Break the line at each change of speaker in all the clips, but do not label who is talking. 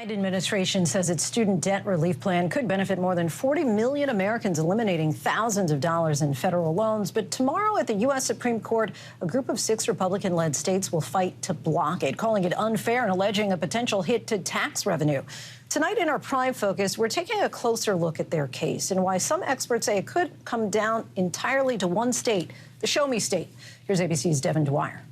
Biden administration says its student debt relief plan could benefit more than 40 million Americans, eliminating thousands of dollars in federal loans. But tomorrow at the U.S. Supreme Court, a group of 6 Republican-led states will fight to block it, calling it unfair and alleging a potential hit to tax revenue. Tonight in our Prime Focus, we're taking a closer look at their case and why some experts say it could come down entirely to one state, the Show Me State. Here's ABC's Devin Dwyer.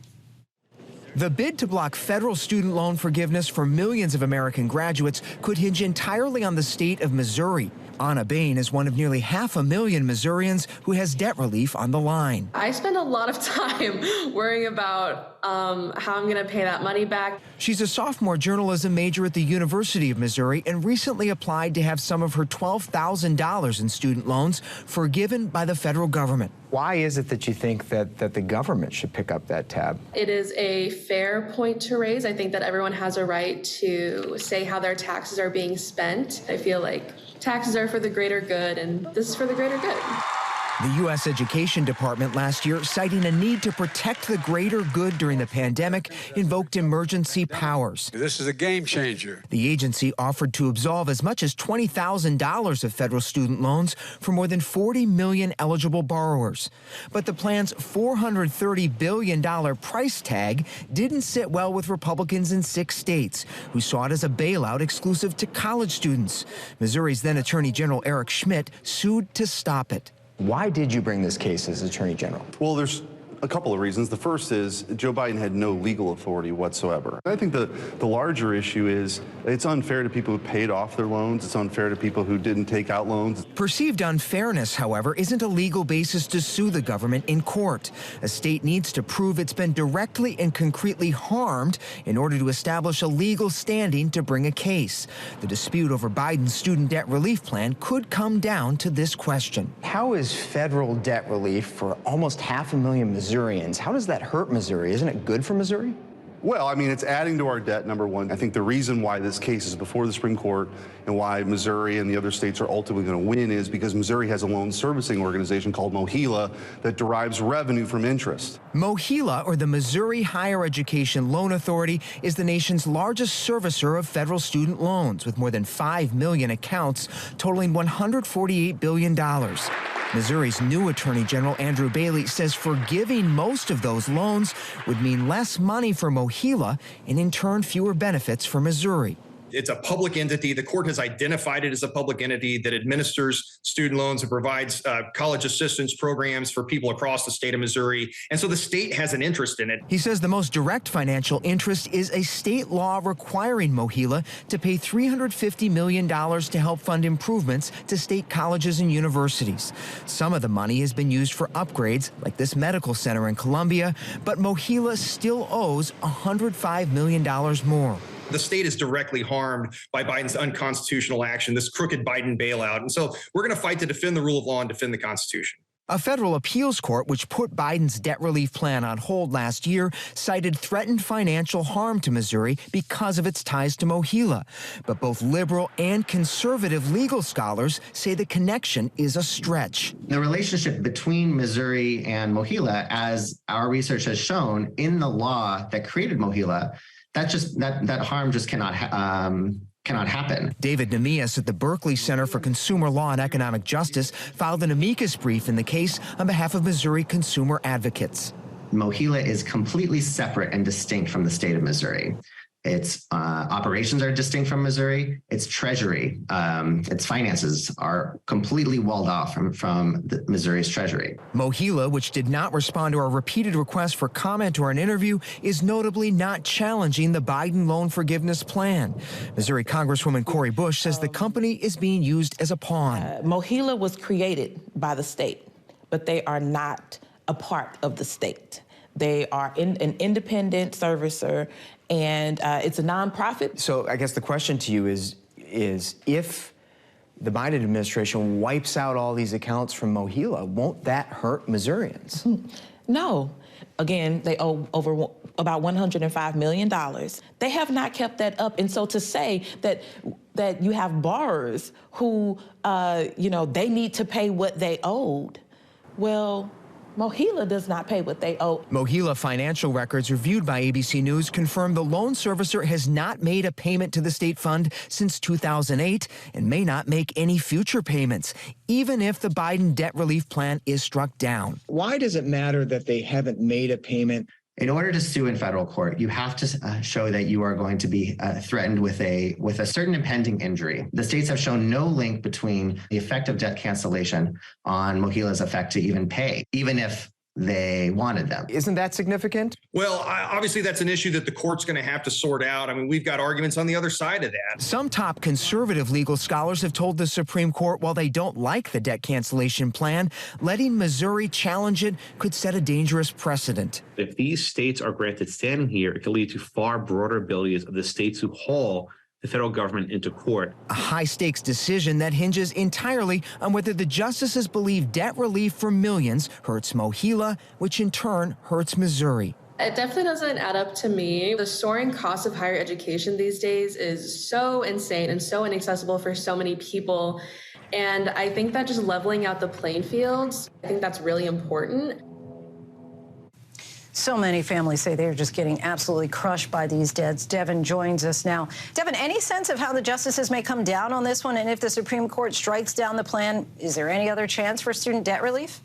The bid to block federal student loan forgiveness for millions of American graduates could hinge entirely on the state of Missouri. Anna Bain is one of nearly 500,000 Missourians who has debt relief on the line.
I spend a lot of time worrying about how I'm going to pay that money back.
She's a sophomore journalism major at the University of Missouri and recently applied to have some of her $12,000 in student loans forgiven by the federal government.
Why is it that you think that the government should pick up that tab?
It is a fair point to raise. I think that everyone has a right to say how their taxes are being spent. I feel like taxes are for the greater good, and this is for the greater good.
The U.S. Education Department last year, citing a need to protect the greater good during the pandemic, invoked emergency powers.
This is a game changer.
The agency offered to absolve as much as $20,000 of federal student loans for more than 40 million eligible borrowers. But the plan's $430 billion price tag didn't sit well with Republicans in 6 states, who saw it as a bailout exclusive to college students. Missouri's then Attorney General Eric Schmitt sued to stop it.
Why did you bring this case as Attorney General?
Well, there's a couple of reasons. The first is Joe Biden had no legal authority whatsoever. I think the larger issue is it's unfair to people who paid off their loans. It's unfair to people who didn't take out loans.
Perceived unfairness, however, isn't a legal basis to sue the government in court. A state needs to prove it's been directly and concretely harmed in order to establish a legal standing to bring a case. The dispute over Biden's student debt relief plan could come down to this question.
How is federal debt relief for almost 500,000 Missourians, how does that hurt Missouri? Isn't it good for Missouri?
Well, I mean, it's adding to our debt, number one. I think the reason why this case is before the Supreme Court and why Missouri and the other states are ultimately going to win is because Missouri has a loan servicing organization called MOHELA that derives revenue from interest.
MOHELA, or the Missouri Higher Education Loan Authority, is the nation's largest servicer of federal student loans, with more than 5 million accounts totaling $148 billion. Missouri's new Attorney General Andrew Bailey says forgiving most of those loans would mean less money for MOHELA and, in turn, fewer benefits for Missouri.
It's a public entity. The court has identified it as a public entity that administers student loans and provides college assistance programs for people across the state of Missouri. And so the state has an interest in it.
He says the most direct financial interest is a state law requiring MOHELA to pay $350 million to help fund improvements to state colleges and universities. Some of the money has been used for upgrades, like this medical center in Columbia, but MOHELA still owes $105 million more.
The state is directly harmed by Biden's unconstitutional action, this crooked Biden bailout. And so we're going to fight to defend the rule of law and defend the Constitution.
A federal appeals court, which put Biden's debt relief plan on hold last year, cited threatened financial harm to Missouri because of its ties to MOHELA. But both liberal and conservative legal scholars say the connection is a stretch.
The relationship between Missouri and MOHELA, as our research has shown in the law that created MOHELA, that harm just cannot happen.
David Nemias at the Berkeley Center for Consumer Law and Economic Justice filed an amicus brief in the case on behalf of Missouri consumer advocates.
MOHELA is completely separate and distinct from the state of Missouri. Its operations are distinct from Missouri. Its treasury, its finances are completely walled off from Missouri's treasury.
MOHELA, which did not respond to our repeated requests for comment or an interview, is notably not challenging the Biden loan forgiveness plan. Missouri Congresswoman Cori Bush says the company is being used as a pawn.
MOHELA was created by the state, but they are not a part of the state. They are an independent servicer, and it's a nonprofit.
So I guess the question to you is if the Biden administration wipes out all these accounts from MOHELA, won't that hurt Missourians?
No. Again, they owe over about $105 million. They have not kept that up. And so to say that you have borrowers who, they need to pay what they owed, well, Mohila does not pay what they owe.
Mohila financial records reviewed by ABC News confirm the loan servicer has not made a payment to the state fund since 2008 and may not make any future payments, even if the Biden debt relief plan is struck down.
Why does it matter that they haven't made a payment?
In order to sue in federal court, you have to show that you are going to be threatened with a certain impending injury. The states have shown no link between the effect of debt cancellation on Mohila's effect to even pay, even if they wanted them.
Isn't that significant?
Well, obviously, that's an issue that the court's going to have to sort out. I mean, we've got arguments on the other side of that.
Some top conservative legal scholars have told the Supreme Court while they don't like the debt cancellation plan, letting Missouri challenge it could set a dangerous precedent.
If these states are granted standing here, it could lead to far broader abilities of the states to haul the federal government into court.
A high-stakes decision that hinges entirely on whether the justices believe debt relief for millions hurts Mohila, which in turn hurts Missouri.
It definitely doesn't add up to me. The soaring cost of higher education these days is so insane and so inaccessible for so many people. And I think that just leveling out the playing fields, I think that's really important.
So many families say they're just getting absolutely crushed by these debts. Devin joins us now. Devin, any sense of how the justices may come down on this one? And if the Supreme Court strikes down the plan, is there any other chance for student debt relief?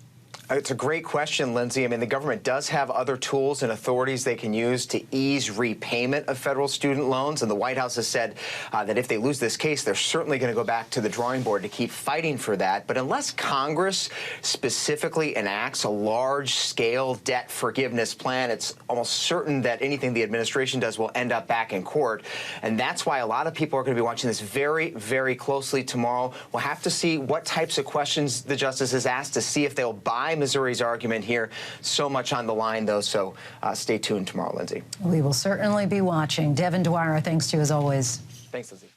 It's a great question, Lindsay. I mean, the government does have other tools and authorities they can use to ease repayment of federal student loans. And the White House has said that if they lose this case, they're certainly going to go back to the drawing board to keep fighting for that. But unless Congress specifically enacts a large-scale debt forgiveness plan, it's almost certain that anything the administration does will end up back in court. And that's why a lot of people are going to be watching this very, very closely tomorrow. We'll have to see what types of questions the justices ask to see if they'll buy Missouri's argument here. So much on the line, though, so stay tuned tomorrow, Lindsay.
We will certainly be watching. Devin Dwyer, thanks to you as always.
Thanks, Lindsay.